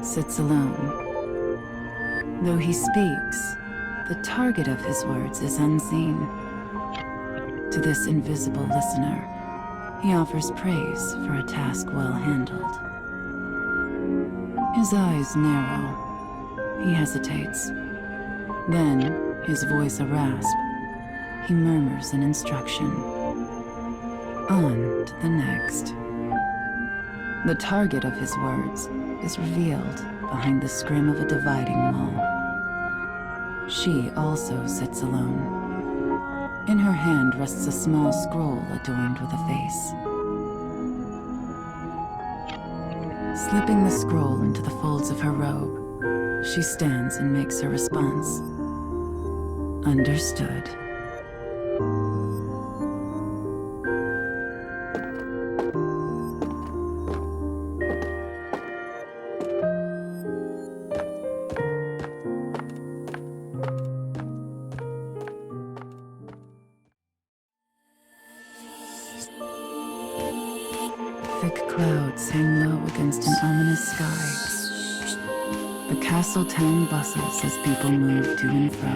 sits alone. Though he speaks, the target of his words is unseen. To this invisible listener, he offers praise for a task well handled. His eyes narrow. He hesitates. Then, his voice a rasp, he murmurs an instruction. On to the next. The target of his words is revealed behind the scrim of a dividing wall. She also sits alone. In her hand rests a small scroll adorned with a face. Slipping the scroll into the folds of her robe, she stands and makes her response. Understood. Thick clouds hang low against an ominous sky. The castle town bustles as people move to and fro.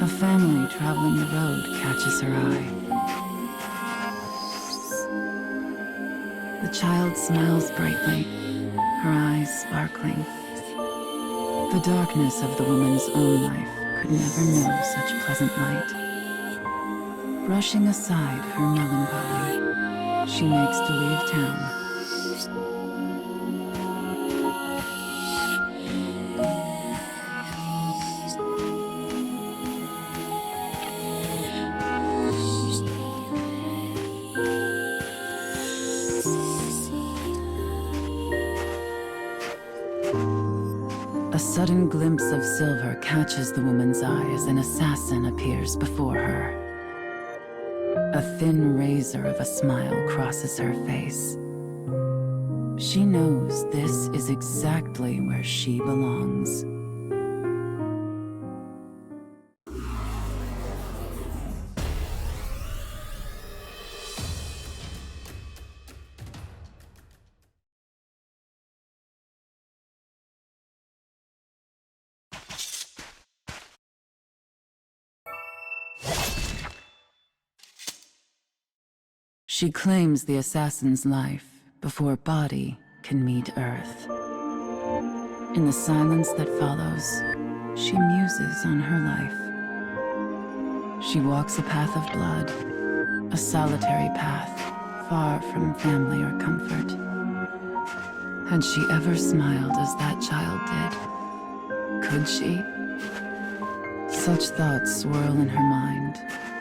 A family traveling the road catches her eye. The child smiles brightly, her eyes sparkling. The darkness of the woman's own life could never know such pleasant light. Brushing aside her melancholy, she makes to leave town. A sudden glimpse of silver catches the woman's eye as an assassin appears before her. A thin razor of a smile crosses her face. She knows this is exactly where she belongs. She claims the assassin's life before body can meet earth. In the silence that follows, she muses on her life. She walks a path of blood, a solitary path, far from family or comfort. Had she ever smiled as that child did? Could she? Such thoughts swirl in her mind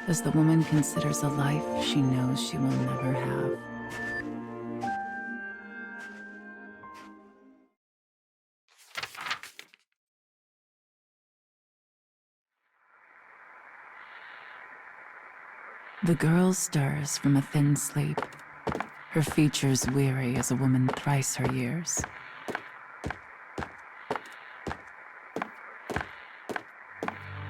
as the woman considers a life she knows she will never have. The girl stirs from a thin sleep, her features weary as a woman thrice her years.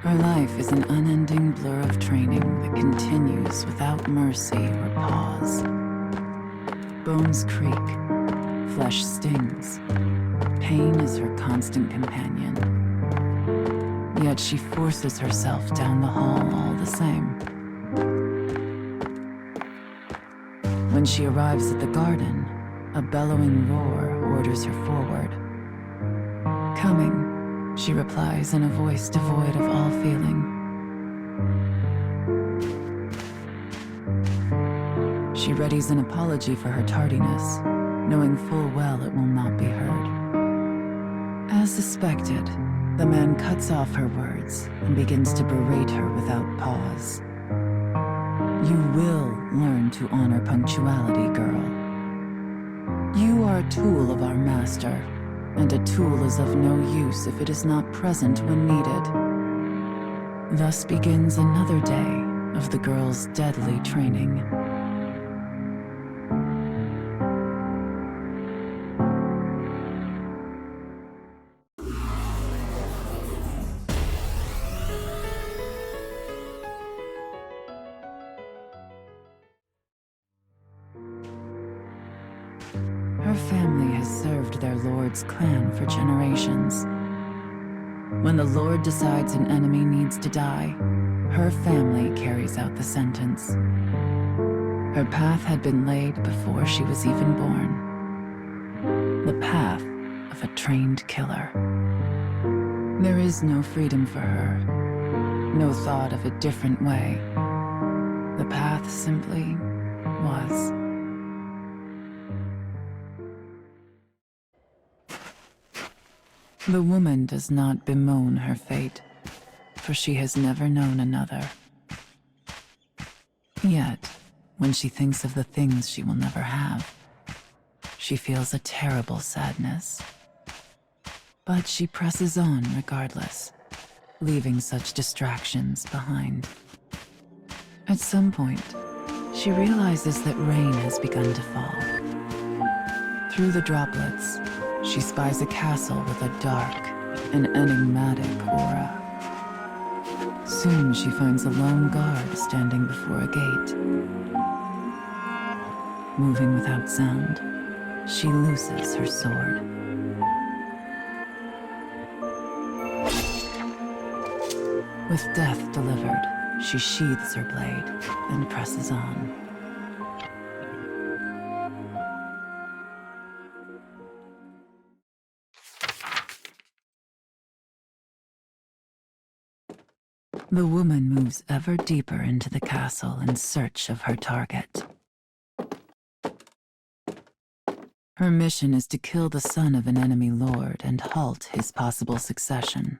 Her life is an unending blur of training that continues without mercy or pause. Bones creak, flesh stings. Pain is her constant companion. Yet she forces herself down the hall all the same. When she arrives at the garden, a bellowing roar orders her forward. Coming, she replies in a voice devoid of all feeling. She readies an apology for her tardiness, knowing full well it will not be heard. As suspected, the man cuts off her words and begins to berate her without pause. You will learn to honor punctuality, girl. You are a tool of our master, and a tool is of no use if it is not present when needed. Thus begins another day of the girl's deadly training. Her family served their lord's clan for generations. When the lord decides an enemy needs to die, her family carries out the sentence. Her path had been laid before she was even born. The path of a trained killer. There is no freedom for her, no thought of a different way. The path simply was. The woman does not bemoan her fate, for she has never known another. Yet, when she thinks of the things she will never have, she feels a terrible sadness. But she presses on regardless, leaving such distractions behind. At some point, she realizes that rain has begun to fall. Through the droplets, she spies a castle with a dark and enigmatic aura. Soon she finds a lone guard standing before a gate. Moving without sound, she looses her sword. With death delivered, she sheathes her blade and presses on. The woman moves ever deeper into the castle in search of her target. Her mission is to kill the son of an enemy lord and halt his possible succession.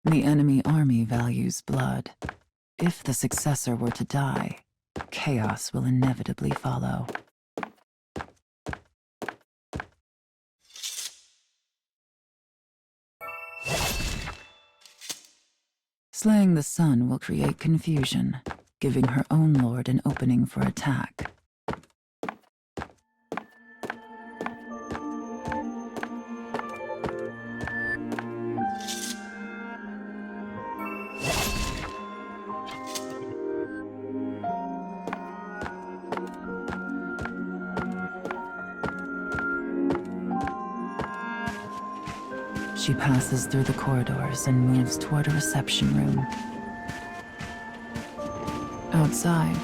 The enemy army values blood. If the successor were to die, chaos will inevitably follow. Slaying the son will create confusion, giving her own lord an opening for attack. She passes through the corridors and moves toward a reception room. Outside,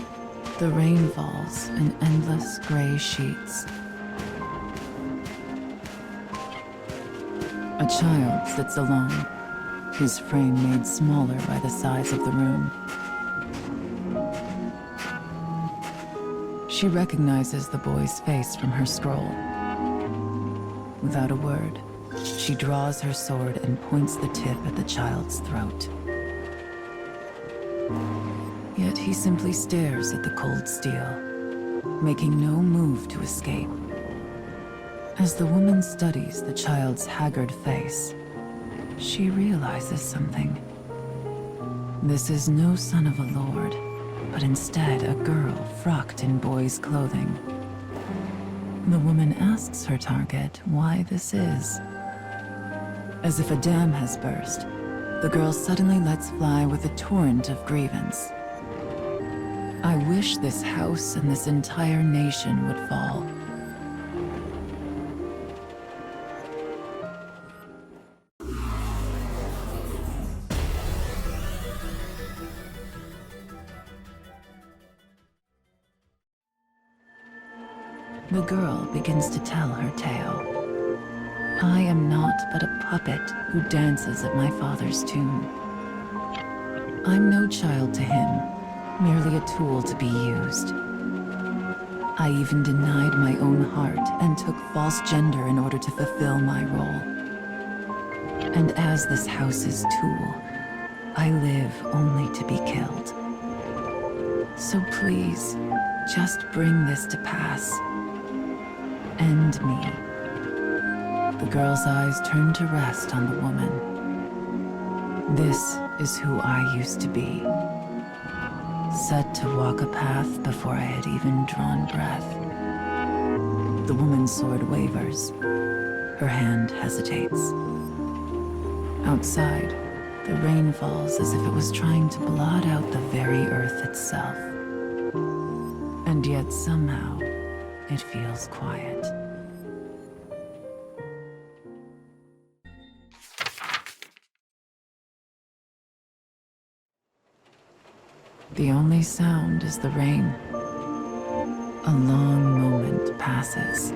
the rain falls in endless gray sheets. A child sits alone, his frame made smaller by the size of the room. She recognizes the boy's face from her scroll. Without a word, she draws her sword and points the tip at the child's throat. Yet he simply stares at the cold steel, making no move to escape. As the woman studies the child's haggard face, she realizes something. This is no son of a lord, but instead a girl frocked in boy's clothing. The woman asks her target why this is. As if a dam has burst, the girl suddenly lets fly with a torrent of grievance. I wish this house and this entire nation would fall. The girl begins to tell her tale. I am not but a puppet who dances at my father's tune. I'm no child to him, merely a tool to be used. I even denied my own heart and took false gender in order to fulfill my role. And as this house's tool, I live only to be killed. So please, just bring this to pass. End me. The girl's eyes turn to rest on the woman. This is who I used to be. Set to walk a path before I had even drawn breath. The woman's sword wavers. Her hand hesitates. Outside, the rain falls as if it was trying to blot out the very earth itself. And yet somehow, it feels quiet. The only sound is the rain. A long moment passes.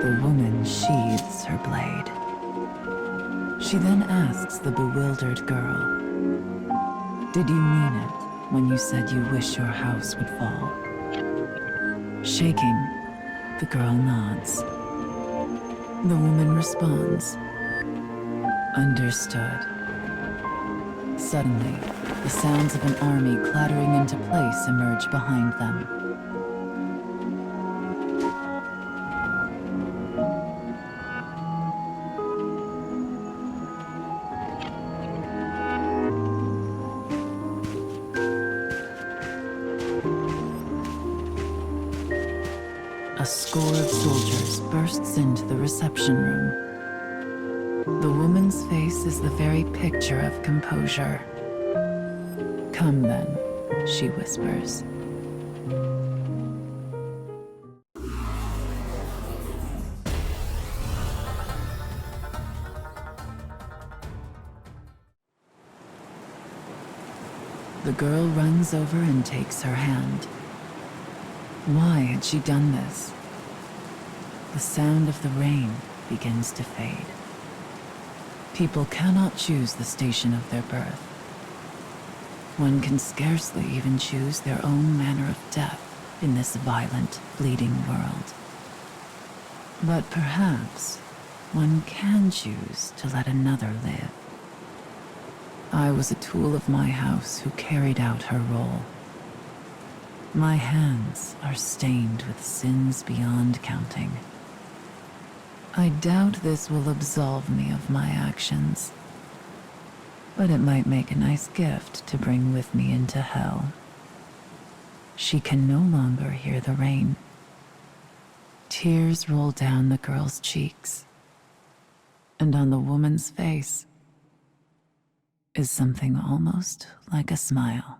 The woman sheathes her blade. She then asks the bewildered girl, "Did you mean it when you said you wish your house would fall?" Shaking, the girl nods. The woman responds, "Understood." Suddenly, the sounds of an army clattering into place emerge behind them. A score of soldiers bursts into the reception room. The woman's face is the very picture of composure. "Come then," she whispers. The girl runs over and takes her hand. Why had she done this? The sound of the rain begins to fade. People cannot choose the station of their birth. One can scarcely even choose their own manner of death in this violent, bleeding world. But perhaps one can choose to let another live. I was a tool of my house who carried out her role. My hands are stained with sins beyond counting. I doubt this will absolve me of my actions, but it might make a nice gift to bring with me into hell. She can no longer hear the rain. Tears roll down the girl's cheeks, and on the woman's face is something almost like a smile.